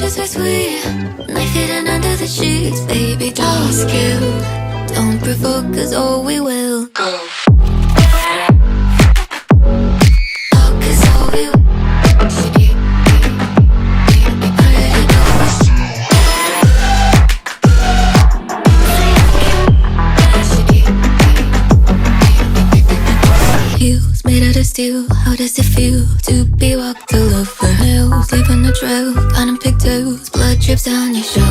so sweet. Knife hidden under the sheets. Baby, don't skill. Don't provoke, cause oh, we will go. Oh, cause oh, we will. Heels made out of steel. How does it feel to be walked all over? Nails leaving a trail, got 'em pigtails. Blood drips down your shirt.